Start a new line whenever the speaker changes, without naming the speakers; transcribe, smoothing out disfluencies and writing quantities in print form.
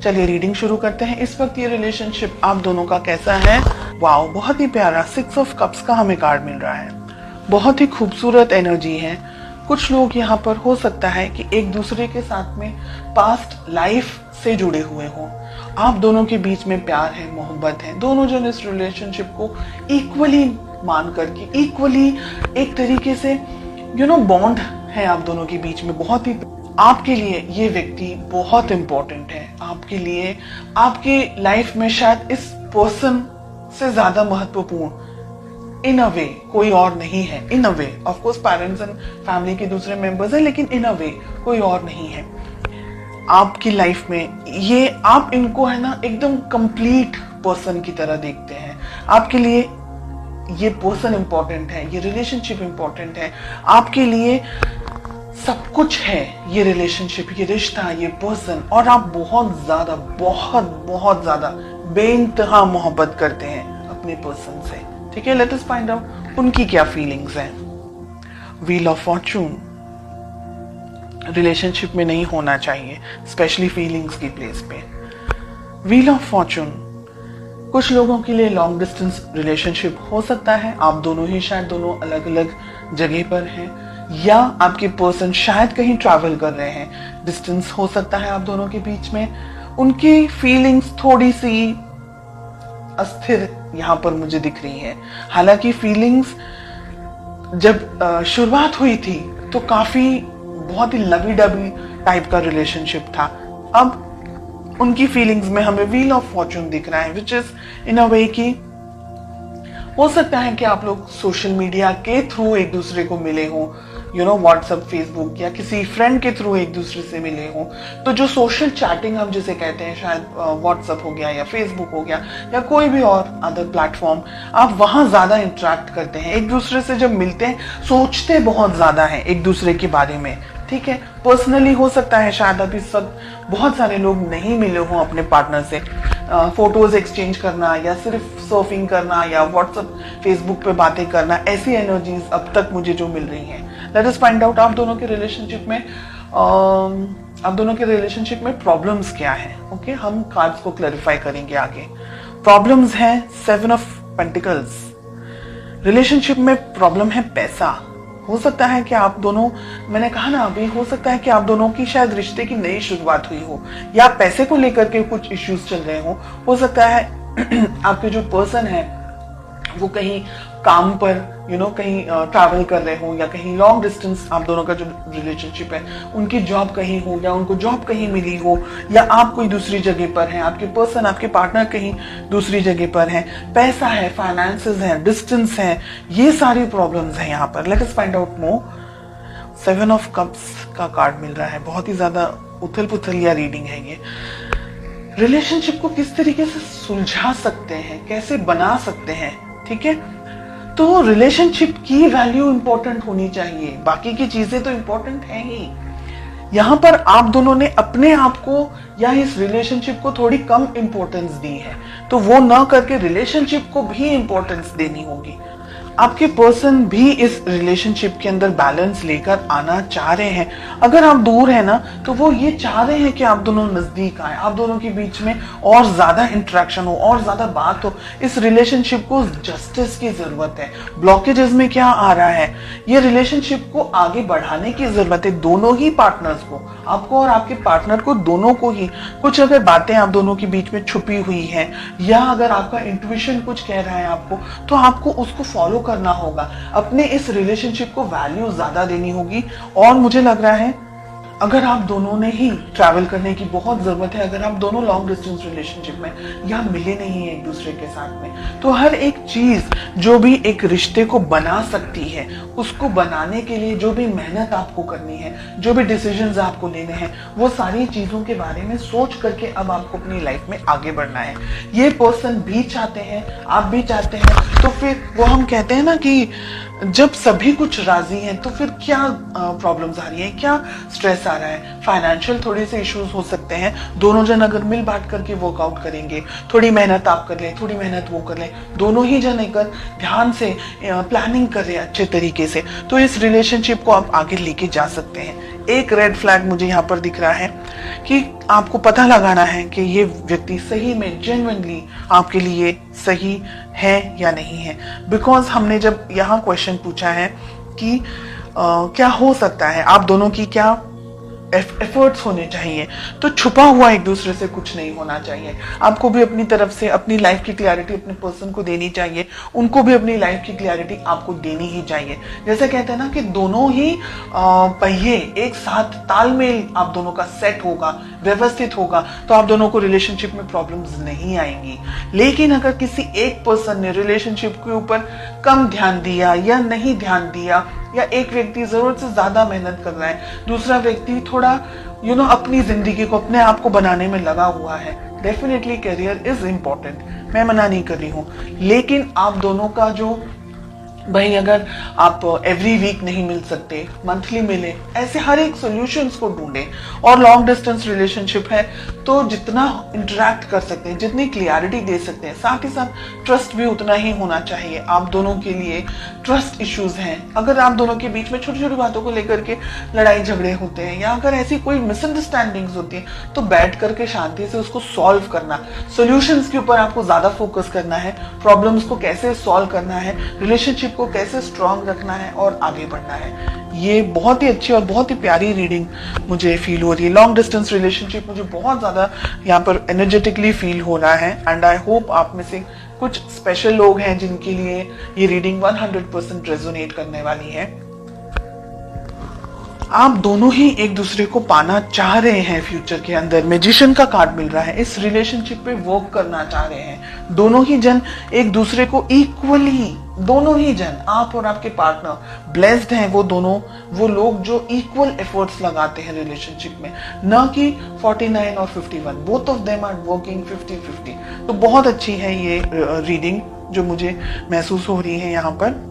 चलिए रीडिंग शुरू करते हैं। इस वक्त ये रिलेशनशिप आप दोनों का कैसा है? वाओ, बहुत ही प्यारा 6 ऑफ कप्स का हमें कार्ड मिल रहा है। बहुत ही खूबसूरत एनर्जी है। कुछ लोग यहाँ पर हो सकता है कि एक दूसरे के साथ में पास्ट लाइफ से जुड़े हुए हों। आप दोनों के बीच में प्यार है, मोहब्बत है। दोनों जन इस रिलेशनशिप को इक्वली मान करके, इक्वली एक तरीके से बॉन्ड है आप दोनों के बीच में। बहुत ही आपके लिए ये व्यक्ति बहुत इंपॉर्टेंट है। आपके लिए आपके लाइफ में शायद इस पर्सन से ज्यादा महत्वपूर्ण इन अ वे कोई और नहीं है। In a way of course parents and family के दूसरे मेंबर्स हैं, लेकिन इन अ वे कोई और नहीं है आपकी लाइफ में। ये आप इनको है ना एकदम कंप्लीट पर्सन की तरह देखते हैं। आपके लिए ये पर्सन इंपॉर्टेंट है, ये रिलेशनशिप इंपॉर्टेंट है। आपके लिए सब कुछ है ये रिलेशनशिप, ये रिश्ता, ये पर्सन। और आप बहुत ज्यादा बहुत ज्यादा बेइंतहा मोहब्बत करते हैं अपने पर्सन से। ठीक है, लेट अस फाइंड आउट उनकी क्या फीलिंग्स हैं। व्हील ऑफ फॉर्चून रिलेशनशिप में नहीं होना चाहिए, स्पेशली फीलिंग्स की प्लेस पे। व्हील ऑफ फॉर्चून कुछ लोगों के लिए लॉन्ग डिस्टेंस रिलेशनशिप हो सकता है। आप दोनों ही शायद दोनों अलग अलग जगह पर हैं, या आपके पर्सन शायद कहीं ट्रैवल कर रहे हैं। डिस्टेंस हो सकता है आप दोनों के बीच में। उनकी फीलिंग्स थोड़ी सी अस्थिर यहाँ पर मुझे दिख रही है। हालांकि फीलिंग्स जब शुरुआत हुई थी तो काफी बहुत ही लवी डबी टाइप का रिलेशनशिप था। अब उनकी फीलिंग्स में हमें व्हील ऑफ फॉर्चून दिख रहा है, विच इज इन अ वे की हो सकता है कि आप लोग सोशल मीडिया के थ्रू एक दूसरे को मिले हों, व्हाट्सएप, फेसबुक या किसी फ्रेंड के थ्रू एक दूसरे से मिले हों। तो जो सोशल चैटिंग हम जिसे कहते हैं, शायद व्हाट्सएप हो गया या फेसबुक हो गया या कोई भी और अदर प्लेटफॉर्म, आप वहां ज्यादा इंटरेक्ट करते हैं एक दूसरे से। जब मिलते हैं सोचते बहुत ज्यादा है एक दूसरे के बारे में। ठीक है, पर्सनली हो सकता है शायद अभी इस वक्त बहुत सारे लोग नहीं मिले हों अपने पार्टनर से। फोटोज एक्सचेंज करना या सिर्फ सर्फिंग करना या व्हाट्सएप, फेसबुक पे बातें करना, ऐसी एनर्जीज अब तक मुझे जो मिल रही हैं। लेट अस फाइंड आउट आप दोनों के रिलेशनशिप में प्रॉब्लम्स क्या है। ओके, हम कार्ड्स को क्लैरिफाई करेंगे आगे। प्रॉब्लम्स है 7 ऑफ पेंटिकल्स। रिलेशनशिप में प्रॉब्लम है पैसा। हो सकता है कि आप दोनों, मैंने कहा ना अभी, हो सकता है कि आप दोनों की शायद रिश्ते की नई शुरुआत हुई हो या पैसे को लेकर के कुछ इश्यूज चल रहे हो सकता है आपके जो पर्सन है वो कहीं काम पर कहीं ट्रैवल कर रहे हो, या कहीं लॉन्ग डिस्टेंस आप दोनों का जो रिलेशनशिप है उनकी जॉब कहीं हो, या उनको जॉब कहीं मिली हो, या आप कोई दूसरी जगह पर हैं, आपके पर्सन, आपके पार्टनर कहीं दूसरी जगह पर हैं। पैसा है, फाइनेंसेस है, डिस्टेंस है, ये सारी प्रॉब्लम्स हैं यहाँ पर। Let us find out more. 7 of cups का कार्ड मिल रहा है। बहुत ही ज्यादा उथल पुथल या रीडिंग है ये। रिलेशनशिप को किस तरीके से सुलझा सकते हैं, कैसे बना सकते हैं। ठीक है, तो रिलेशनशिप की वैल्यू इंपॉर्टेंट होनी चाहिए, बाकी की चीजें तो इंपॉर्टेंट है ही। यहां पर आप दोनों ने अपने आप को या इस रिलेशनशिप को थोड़ी कम इंपॉर्टेंस दी है, तो वो ना करके रिलेशनशिप को भी इंपॉर्टेंस देनी होगी। आपके पर्सन भी इस रिलेशनशिप के अंदर बैलेंस लेकर आना चाह रहे हैं। अगर आप दूर है ना, तो वो ये चाह रहे हैं कि आप दोनों नजदीक आए, आप दोनों के बीच में और ज्यादा इंटरेक्शन हो, और ज्यादा बात हो। इस रिलेशनशिप को जस्टिस की जरूरत है। ब्लॉकेजेस में क्या आ रहा है, ये रिलेशनशिप को आगे बढ़ाने की जरूरत है। दोनों ही पार्टनर्स को, आपको और आपके पार्टनर को, दोनों को ही कुछ अगर बातें आप दोनों के बीच में छुपी हुई है, या अगर आपका इंट्यूशन कुछ कह रहा है आपको, तो आपको उसको फॉलो करना होगा। अपने इस रिलेशनशिप को वैल्यू ज्यादा देनी होगी। और मुझे लग रहा है अगर आप दोनों ने ही ट्रैवल करने की बहुत जरूरत है, अगर आप दोनों लॉन्ग डिस्टेंस रिलेशनशिप में या मिले नहीं है एक दूसरे के साथ में, तो हर एक चीज जो भी एक रिश्ते को बना सकती है, उसको बनाने के लिए जो भी मेहनत आपको करनी है, जो भी डिसीजंस आपको लेने हैं, वो सारी चीजों के बारे में सोच करके अब आपको अपनी लाइफ में आगे बढ़ना है। ये पर्सन भी चाहते हैं, आप भी चाहते हैं, तो फिर वो हम कहते हैं ना कि जब सभी कुछ राजी हैं तो फिर क्या प्रॉब्लम्स आ रही हैं, क्या स्ट्रेस आ आ रहा है, फाइनेंशियल थोड़े से इश्यूज हो सकते हैं, दोनों जन अगर मिल बांट करके वर्कआउट करेंगे, थोड़ी मेहनत आप कर लें, थोड़ी मेहनत वो कर लें, दोनों ही जन अगर ध्यान से प्लानिंग करें अच्छे तरीके से, तो इस रिलेशनशिप को आप आगे लेके जा सकते हैं। एक रेड फ्लैग मुझे यहाँ पर दिख रहा है कि आपको पता लगाना है कि ये व्यक्ति सही में जेन्युइनली आपके लिए सही है या नहीं है। बिकॉज हमने जब यहाँ क्वेश्चन पूछा है कि क्या हो सकता है, आप दोनों की क्या एफर्ट्स होने चाहिए, तो छुपा हुआ एक दूसरे से कुछ नहीं होना चाहिए। आपको भी अपनी तरफ से अपनी लाइफ की क्लैरिटी अपने पर्सन को देनी चाहिए, उनको भी अपनी लाइफ की क्लैरिटी आपको देनी ही चाहिए। जैसे कहते हैं ना कि दोनों ही पहिए एक साथ तालमेल आप दोनों का सेट होगा, व्यवस्थित होगा, तो आप दोनों को रिलेशनशिप में प्रॉब्लम्स नहीं आएंगी। लेकिन अगर किसी एक पर्सन ने रिलेशनशिप के ऊपर कम ध्यान दिया या नहीं ध्यान दिया, या एक व्यक्ति जरूरत से ज्यादा मेहनत कर रहा है, दूसरा व्यक्ति थोड़ा अपनी जिंदगी को अपने आप को बनाने में लगा हुआ है, डेफिनेटली करियर इज इंपॉर्टेंट, मैं मना नहीं कर रही हूँ। लेकिन आप दोनों का जो भाई, अगर आप एवरी वीक नहीं मिल सकते, मंथली मिले, ऐसे हर एक सॉल्यूशंस को ढूंढें। और लॉन्ग डिस्टेंस रिलेशनशिप है तो जितना इंटरेक्ट कर सकते हैं, जितनी क्लियरिटी दे सकते हैं, साथ ही साथ ट्रस्ट भी उतना ही होना चाहिए। आप दोनों के लिए ट्रस्ट इश्यूज हैं, अगर आप दोनों के बीच में छोटी छोटी बातों को लेकर के लड़ाई झगड़े होते हैं, या अगर ऐसी कोई मिसअंडरस्टैंडिंग्स होती है, तो बैठ करके शांति से उसको सॉल्व करना, सॉल्यूशंस के ऊपर आपको ज्यादा फोकस करना है, प्रॉब्लम्स को कैसे सॉल्व करना है, रिलेशनशिप को कैसे स्ट्रांग रखना है और आगे बढ़ना है। ये बहुत ही अच्छी और बहुत ही प्यारी रीडिंग मुझे फील हो रही है। लॉन्ग डिस्टेंस रिलेशनशिप मुझे बहुत ज्यादा यहाँ पर एनर्जेटिकली फील हो रहा है, एंड आई होप आप में से कुछ स्पेशल लोग हैं जिनके लिए ये रीडिंग 100% रेजोनेट करने वाली है। आप दोनों ही एक दूसरे को पाना चाह रहे हैं फ्यूचर के अंदर, मैजिशियन का कार्ड मिल रहा है, इस रिलेशनशिप पे वर्क करना चाह रहे हैं। दोनों ही जन एक दूसरे को इक्वली, दोनों ही जन, आप और आपके पार्टनर ब्लेस्ड हैं, वो दोनों वो लोग जो इक्वल एफर्ट्स लगाते हैं रिलेशनशिप में, न कि 49 और 51, both of them are working 50-50। तो बहुत अच्छी है ये रीडिंग जो मुझे महसूस हो रही है यहाँ पर।